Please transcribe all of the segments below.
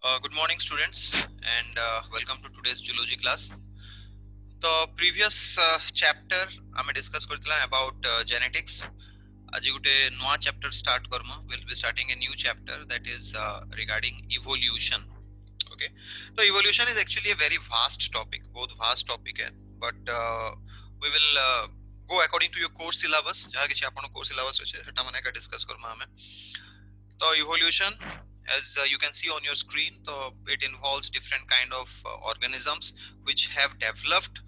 Good morning, students, and welcome to today's zoology class. The previous chapter आमे discuss करथिला about genetics. आज गुटे नवा chapter start करम. We'll be starting a new chapter that is regarding evolution. Okay, so evolution is actually a very vast topic. बहुत vast topic है, but we will go according to your course syllabus. जहाँ किसी आपनो course syllabus होचे, सेटा माने का discuss करम आमे. So evolution, as you can see on your screen, so it involves different kind of organisms which have developed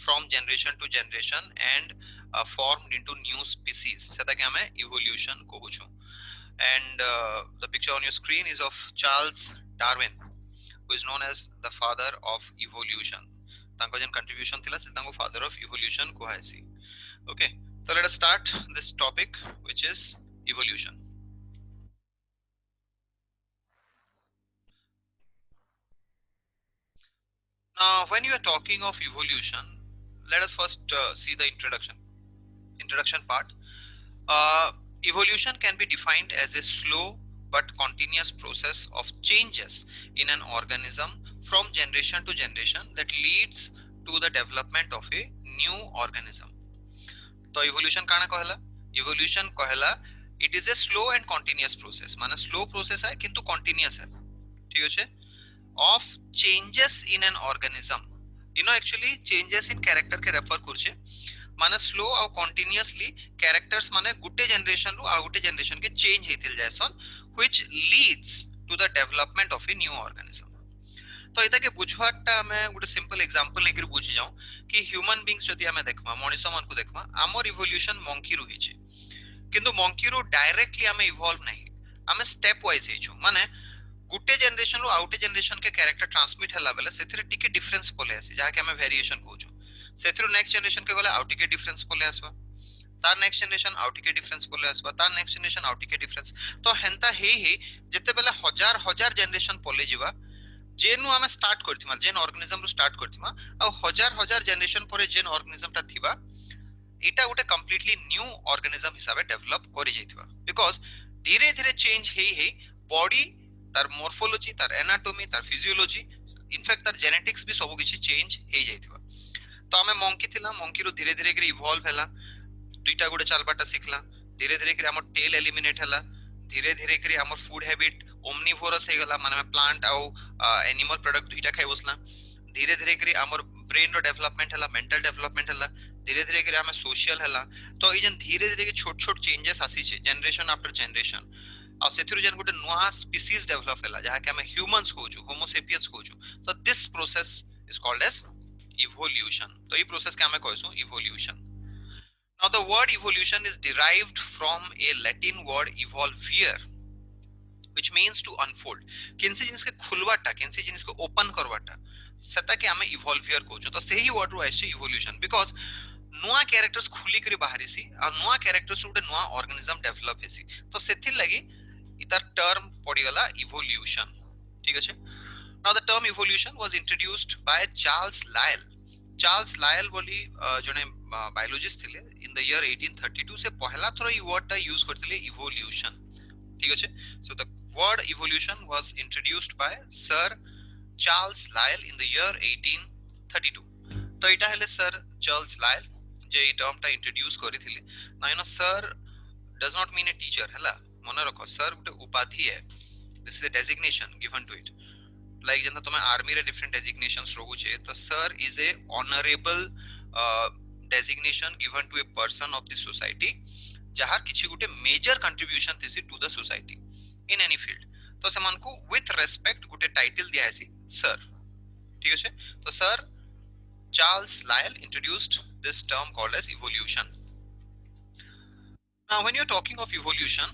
from generation to generation and formed into new species. सेटा के हमें evolution कहू छु. And the picture on your screen is of Charles Darwin, who is known as the father of evolution. तांको जन contribution थिला से तांको father of evolution कुहासी. Okay, so let us start this topic, which is evolution. Now, when you are talking of evolution, let us first see the introduction part. Evolution can be defined as a slow but continuous process of changes in an organism from generation to generation that leads to the development of a new organism. तो evolution काना कहला? Evolution कहला it is a slow and continuous process. माने slow process है किंतु continuous है. ठीक है? Of changes in an organism. Actually changes in character के refer करछे. माने slow और continuously characters माने गुटे generation रु आ गुटे generation के change हेतिल जायसन, which leads to the development of a new organism. तो एता के बुझवाटा हमें गुटे simple example लेकर बुझी जाऊं कि human beings जदि हमें देखमा मनुष्य मन को देखमा आमर evolution monkey रु हिचे, किंतु monkey रु directly हमें evolve नहीं, हमें step wise हेछु. माने गुटे जनरेशन रो आउटे जनरेशन के कैरेक्टर ट्रांसमिट हला बेले सेथिरे टिके डिफरेंस पले आसी, जहा के हमें वेरिएशन कहूछु. सेथिरो नेक्स्ट जनरेशन के गले आउटे के डिफरेंस पले आसबा, तार नेक्स्ट जनरेशन आउटे के डिफरेंस पले आसबा, तार नेक्स्ट जनरेशन आउटे के डिफरेंस. तो हेंता हे जते बेले हजार हजार जनरेशन पले जिवा जेनु हमें स्टार्ट करथिमा, जेन ऑर्गेनिज्म रो स्टार्ट करथिमा आ हजार हजार जनरेशन परे जेन ऑर्गेनिज्म ता थिबा एटा गुटे कंप्लीटली न्यू ऑर्गेनिज्म हिसाबे डेवलप करि जैथिबा. बिकॉज़ धीरे धीरे चेंज हे बॉडी तार मोर्फोलॉजी, तार एनाटॉमी, तार फिजियोलॉजी, इनफैक्ट तार जेनेटिक्स भी सब किछि चेंज हे जाइथिबा. तो हमें मंकी थिला, मंकी रो धीरे धीरे के इवॉल्व हला, दुईटा गुडे चालबाटा सिखला, धीरे धीरे के हमर टेल एलिमिनेट हला, धीरे धीरे के हमर फूड हैबिट ओमनिवोरस हे गला, माने प्लांट आउ एनिमल प्रोडक्ट दुईटा खाइ बसला. धीरे धीरे के हमर ब्रेन रो डेवलपमेंट हला, मेंटल डेवलपमेंट हला, धीरे धीरे के हमें सोशल हला. तो ई जन धीरे धीरे के छोट छोट चेंजेस आसी छे जनरेशन आफ्टर जनरेशन. और सेथिरु जन गुटे नुआ स्पीसीज डेवलप हला, जहा के हमें ह्यूमंस कहूछु, होमो सेपियंस कहूछु. तो this process is called as evolution. तो ई प्रोसेस के हमें कहसु evolution. Now the word evolution is derived from a Latin word evolvere, which means to unfold. किनसे जिनिस के खुलवाटा, किनसे जिनिस को ओपन करवाटा, सेटा के हमें evolvere कहूछु. तो सही वर्ड रो आइसे evolution, because नुआ कैरेक्टर्स खुली करी बाहरी सी आ नुआ कैरेक्टर्स उटे नुआ ऑर्गेनिज्म डेवलप हेसी. तो सेथिर लागि इतार टर्म पड़ी गला evolution. ठीक अछि. Now the term evolution was introduced by Charles Lyell. Charles Lyell बोली जने बायोलॉजिस्ट थिले in the year 1832 से पहला थोड़ा ई वर्ड ता यूज करथिले evolution. ठीक अछि. So the word evolution was introduced by Sir Charles Lyell in the year 1832. तो इटा हेले Sir Charles Lyell जे ई टर्म ता introduce करिथिले. Now you know sir does not mean a teacher हला, मन रखो sir गुटे उपाधि है. This is a designation given to it. Like जन तुम्हें आर्मी रे डिफरेंट डेजिग्नेशंस रहू छे, तो sir is a honourable designation given to a person of the society जहार किछि गुटे मेजर कंट्रीब्यूशन थिसी to the society in any field. तो समान को विथ रेस्पेक्ट गुटे टाइटल दिया हैसी सर. ठीक है. तो sir Charles Lyell introduced this term called as evolution. Now when you are talking of evolution,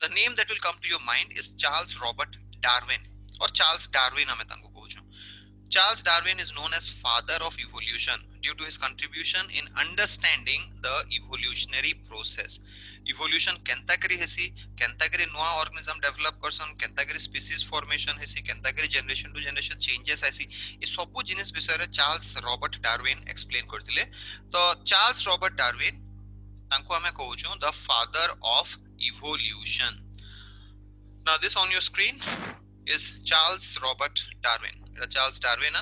the name that will come to your mind is Charles Robert Darwin or Charles Darwin हमें तांको कहूछु. Charles Darwin is known as father of evolution due to his contribution in understanding the evolutionary process. Evolution Kenta करी हेसी, Kenta करी नुआ organism develop करसन, Kenta करी species formation हेसी, Kenta करी generation to generation changes आसी, ये सब जिनिस विषय रे चार्ल्स रॉबर्ट डार्विन एक्सप्लेन करथिले. तो चार्ल्स रॉबर्ट डार्विन तांको हमें कहूछु the father of evolution. Now this on your screen is Charles Robert Darwin. Etah Charles Darwin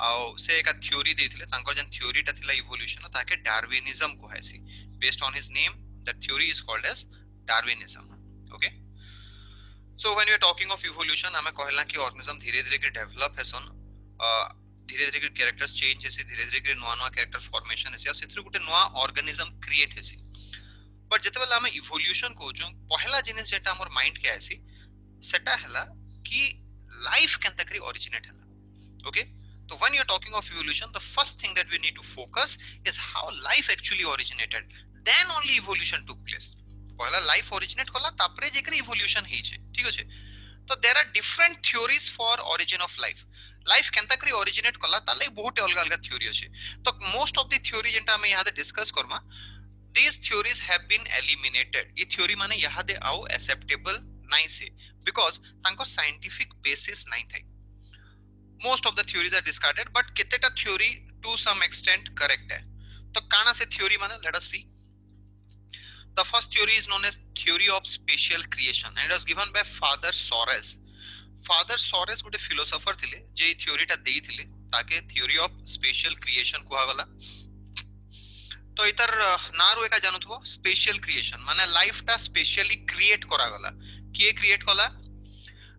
आउ से एक थ्योरी देथिले तांको जन थ्योरी ता थिला इवोल्यूशन ताके डार्विनिज्म कहैसी. Based on his name, that theory is called as Darwinism. Okay. So when we are talking of evolution, आमे कहला कि organism धीरे धीरे के develop हेसन, धीरे धीरे के characters change हेसी, धीरे धीरे के नुआ नुआ character formation हेसी, और सेथरे गुटे नुआ organism create हेसी. But जेतेबेला आमे evolution कहूचो, पहला जिनिस जेटा हमर mind के आसी, सेटा हला कि life केनता करी originate हला. Okay. So when you are talking of evolution, the first thing that we need to focus is how life actually originated. Then only evolution took place. पहला life originate कला तापरे जेकरे evolution हेइछे. ठीक अछि. तो there are different theories for origin of life. Life केनता करी originate कला ताले बहुत अलग अलग theory अछि. तो most of the theory जेंटा हम यहाँ दे discuss Karma, these theories have been eliminated. ये theory माने यहाँ दे आओ acceptable नहीं से, because तांको scientific basis नहीं थे. Most of the theories are discarded, but कितेटा theory to some extent correct है. तो काना से theory माने, let us see. The first theory is known as theory of spatial creation, and it was given by Father Soros. Father Soros गोटे philosopher थिले जे theory टा देई थिले ताके theory of spatial creation कुहा गला. तो इतर नारो एका जानत हो spatial creation माने life टा spatially create करा गला. किए create कला?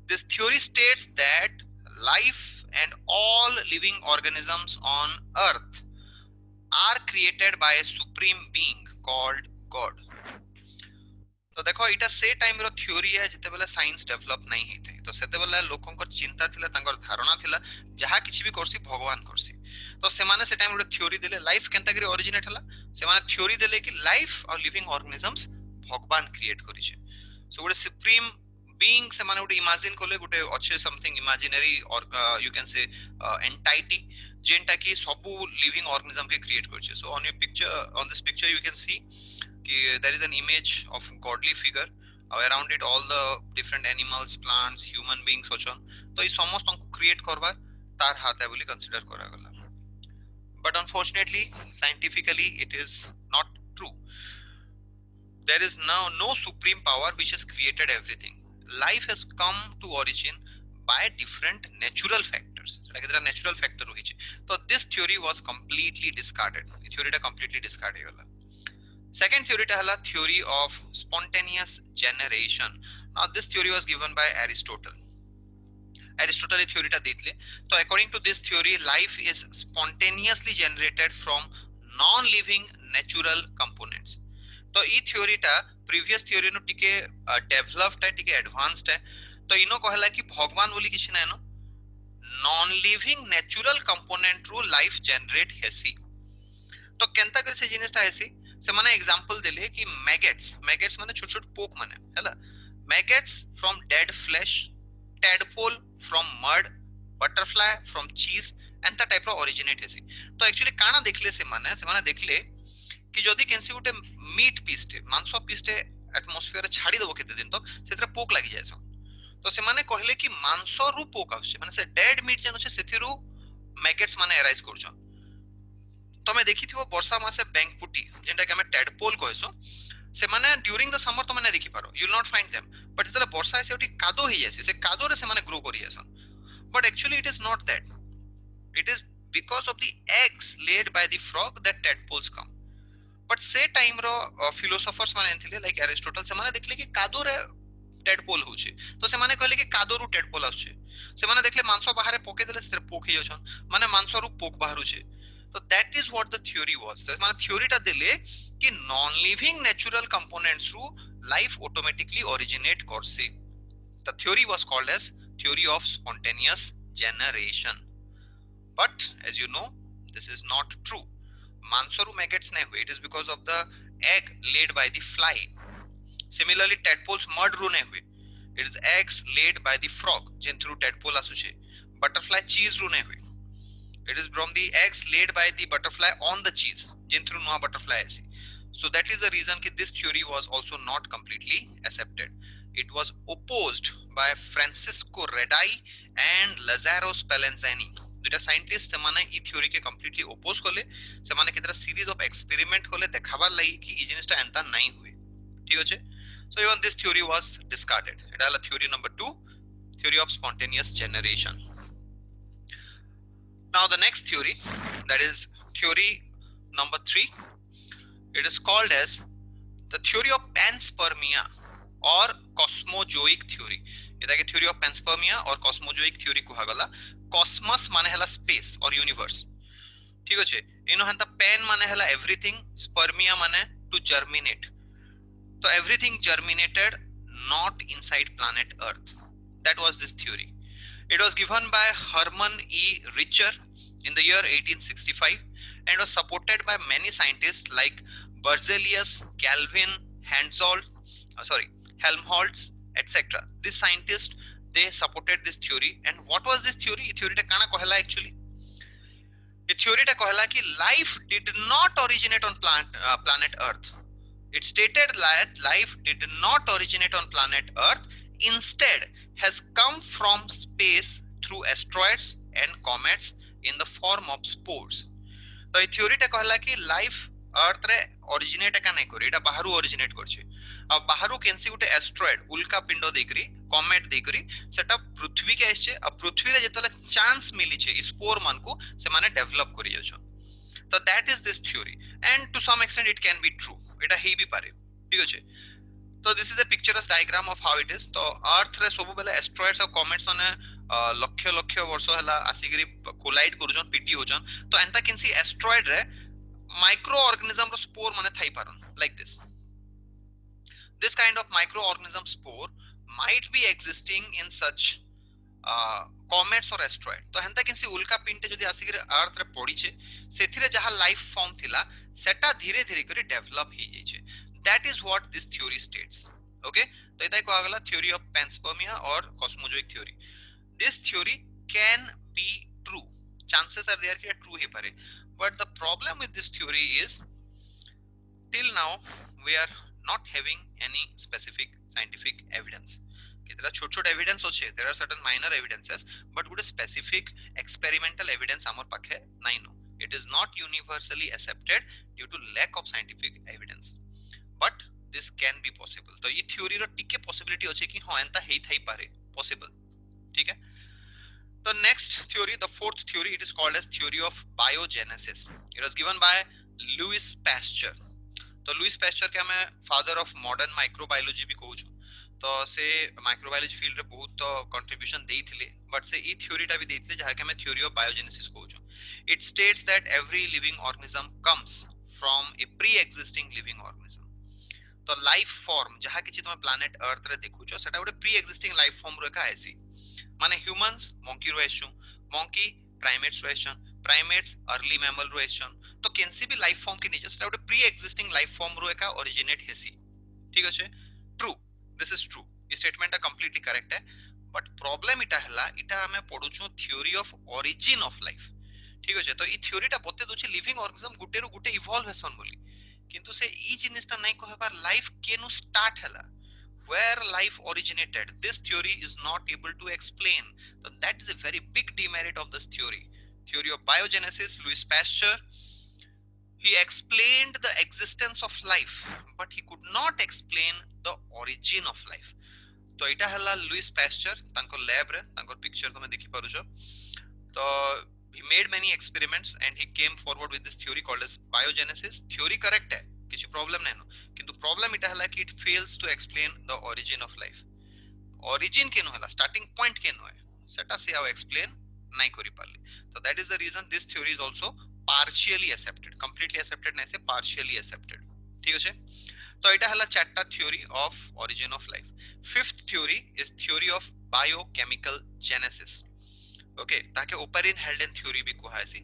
This theory states that life and all living organisms on earth are created by a supreme being called God. तो देखो इटा से टाइम रो थ्योरी है जते बेला साइंस डेवलप नहीं हिते, तो सेते बेला लोकन को चिंता थिला, तांकर धारणा थिला जहा किछि भी करसी भगवान करसी. तो से माने से टाइम रो थ्योरी देले लाइफ केनता करी ओरिजिनेट हला. से माने थ्योरी देले कि लाइफ और लिविंग ऑर्गेनिजम्स भगवान क्रिएट करि छे. सो गोटे सुप्रीम बीइंग से माने गोटे इमेजिन कोले गोटे अच्छे समथिंग इमेजिनरी और यू कैन से एंटाइटी जेंटा कि सबु लिविंग ऑर्गेनिजम के क्रिएट कर छे. So on your picture, on this picture you can see कि there is an image of godly figure, around it all the different animals, plants, human beings अछन. तो ई समस्त को create करबा तार हाथ है बोली कंसीडर करा गला. But unfortunately scientifically it is not true. There is now no supreme power which has created everything. Life has come to origin by different natural factors. Like there are natural factor होई छै. So this theory was completely discarded. Theory टा completely discarded गला. Second theory टा हला theory of spontaneous generation. Now this theory was given by Aristotle. Aristotle ये theory टा देतले. So according to this theory, life is spontaneously generated from non-living natural components. तो ई theory टा previous theory नु टिके developed है, टिके एडवांस्ड है. तो इनो कहला कि भगवान बोली किछ नै नो नॉन लिविंग नेचुरल कंपोनेंट रू लाइफ जनरेट हेसी. तो केनता कर से जिनिस टा हेसी से माने एग्जांपल देले कि मैगेट्स, मैगेट्स माने छोट छोट पोक माने हैला. Maggots from dead flesh, tadpole from mud, butterfly from cheese and the type रो ओरिजिनेट हेसी. तो एक्चुअली काना देखले से माने देखले कि जदी केनसी गुटे मीट पीसटे, मांस पीसटे एटमॉस्फेयर छाडी देबो केते दिन तक सेतरा पोक लागि जाय छ. तो से माने कहले कि मांस रु पोक आछे, माने से डेड मीट जन छै सेथिरु मैगेट्स माने अराइज करछन. तो मैं देखिथिबो वर्षा मासे बैंकपुटी जेंटा कि हमें टैडपोल कहसो, से माने ड्यूरिंग द समर तो माने देखि पारो, you will not find them. But जतले वर्षा से ओटी कादो हे जायसे, से कादो रे से माने ग्रो करि जासन. But actually it is not that. It is because of the eggs laid by the frog that tadpoles come. But से टाइम रो फिलोसोफर्स माने थिले लाइक एरिस्टोटल, से माने देखले कि कादो रे टैडपोल होचे. तो से माने कहले कि कादो रु टैडपोल आछे. से माने देखले मांस बाहर पोके देले से पोक हे जछन, माने मांस रु पोक बाहर होचे. तो that is what the theory was. माने थ्योरी टा देले कि नॉन लिविंग नेचुरल कंपोनेंट्स रु लाइफ ऑटोमेटिकली ओरिजिनेट करसे. The theory was called as theory of spontaneous generation. But as you know this is not true. मांसरू maggots नहीं हुए. It is because of the egg laid by the fly. Similarly, tadpoles mud रू नहीं हुए. It is eggs laid by the frog Jin through tadpole आसुचे. Butterfly cheese रू नहीं हुए. It is from the eggs laid by the butterfly on the cheese जिन through नुआ butterfly ऐसी. So that is the reason कि this theory was also not completely accepted. It was opposed by Francisco Redi and Lazzaro Spallanzani. दुटा scientist से माने ई theory के completely oppose करले. से माने केतरा सीरीज ऑफ एक्सपेरिमेंट करले देखाबार लागि कि ई जिनिसटा एंता नहीं हुए. ठीक अछि. So even this theory was discarded. एटा हला theory number 2, theory of spontaneous generation. Now the next theory, that is theory number 3, it is called as the theory of panspermia or cosmozoic theory. एटा के theory of panspermia or cosmozoic theory कुहागला. cosmos माने हला space or universe. ठीक अच्छे. इनो हंता pan माने हला everything, spermia माने to germinate. So everything germinated not inside planet Earth. That was this theory. It was given by Hermann E. Richter in the year 1865 and was supported by many scientists like Berzelius, Calvin, Helmholtz, etc. These scientists, they supported this theory. And what was this theory? This theory ta kana कहला actually? The theory ta कहला कि life did not originate on planet Earth. It stated that life did not originate on planet Earth. Instead, has come from space through asteroids and comets in the form of spores. तो ये theory टा कहला कि life अर्थ रे originate का नहीं करी, एटा Bahru originate करछे. अब बाहरु केनसी गुटे एस्ट्रॉइड उल्का पिंड देकरी कॉमेट देकरी सेटा पृथ्वी के आछे. अब पृथ्वी रे जेतले चांस मिली छे स्पोर मान को से माने डेवलप करि जाछो. तो that is this theory and to some extent it can be true. एटा हेई भी पारे. ठीक अछि. तो this is the pictures diagram of how it is. तो अर्थ रे सब बेले एस्ट्रॉइड्स और कॉमेट्स माने लक्ष लक्ष वर्ष हला आसीगरी कोलाइड करूछन पीटी होछन. तो एंता केनसी एस्ट्रॉइड रे microorganism ro spore mane thai paron like this kind of microorganism spore might be existing in such comets or asteroid. तो हंता किसी उल्का पिंटे जदी आसी के अर्थ रे पड़ी छे सेथिरे जहा लाइफ फॉर्म थिला सेटा धीरे धीरे करी डेवलप ही जाई छे. That is what this theory states. Okay. तो एताई को आगला थ्योरी ऑफ panspermia और cosmozoic theory. This theory can be true. Chances are there कि true ही पारे. But the problem with this theory is till now we are not having any specific scientific evidence. There are छोट evidence होचे, there are certain minor evidences, but good specific experimental evidence amar pakhe nahi no. It is not universally accepted due to lack of scientific evidence. But this can be possible. तो ये theory रो टिके possibility होचे कि हाँ एंता हेई Thai पारे possible. ठीक है. The next theory, the fourth theory, it is called as theory of biogenesis. It was given by Louis Pasteur. तो लुइस पैस्चर के हमें फादर ऑफ मॉडर्न माइक्रोबायोलॉजी भी कहू छु. तो से माइक्रोबायोलॉजी फील्ड रे बहुत कंट्रीब्यूशन देइथिले, बट से ई थ्योरीटा भी देइथिले जहा के हमें थ्योरी ऑफ बायोजेनेसिस कहू छु. It states that every living organism comes from A pre existing living organism. तो लाइफ फॉर्म जहा कि तुम प्लैनेट अर्थ रे देखु छु सेटा गोटे प्री एक्जिस्टिंग लाइफ फॉर्म रे का आसी. माने ह्यूमंस मंकी रो एछन, मंकी प्राइमेट्स रो एछन, प्राइमेट्स अर्ली मैमल रो एछन. तो केनसी भी लाइफ फॉर्म के नीचे सेटा गोटे प्री एक्जिस्टिंग लाइफ फॉर्म रो एका ओरिजिनेट हेसी. ठीक अछि. True. This is true. E statement completely correct है. बट प्रॉब्लम इटा हला इटा हमें पढु छु theory of origin of life. ठीक अछि. तो ई थ्योरीटा बते दोछि लिविंग ऑर्गेनिज्म गुटे रो गुटे इवॉल्व हेसन बोली, किंतु से ई जिनिसटा नै कहबार लाइफ केनु स्टार्ट हला, where life originated. This theory is not able to explain. So that is a very big demerit of this theory. Theory of biogenesis, Louis Pasteur, he explained the existence of life, but he could not explain the origin of life. तो इटा हला Louis pasture तांको lab रे तांको picture तुमे देखि पारुछो. तो he made many experiments and he came forward with this theory called as biogenesis. Theory correct है, किछि प्रॉब्लम नै नो, किंतु प्रॉब्लम इटा हला कि it fails to explain the origin of life. Origin केनो हला, स्टार्टिंग पॉइंट केनो है सेटा से आउ एक्सप्लेन नै करि पाले. तो that is the reason this theory is also partially accepted. Completely accepted नै से पार्शियली एक्सेप्टेड. ठीक अछि. तो इटा हला चारटा theory of origin of life. Fifth theory is theory of biochemical genesis. Okay. ताके ओपेरिन हेल्डेन थ्योरी भी कोहासी.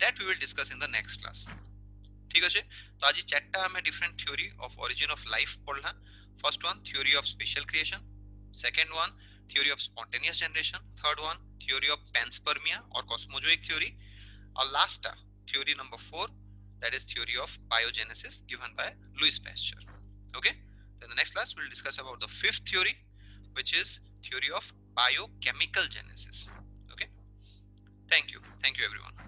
That we will discuss in the next class. ठीक अछि. तो आज चारटा हमें different theory of origin of life पढ़ला. First one theory of special creation, second one theory of spontaneous generation, third one theory of panspermia और cosmozoic theory, और last theory number 4, that is theory of biogenesis given by Louis Pasteur. Okay, then the next class we will discuss about the fifth theory, which is theory of biochemical genesis. Okay, thank you everyone.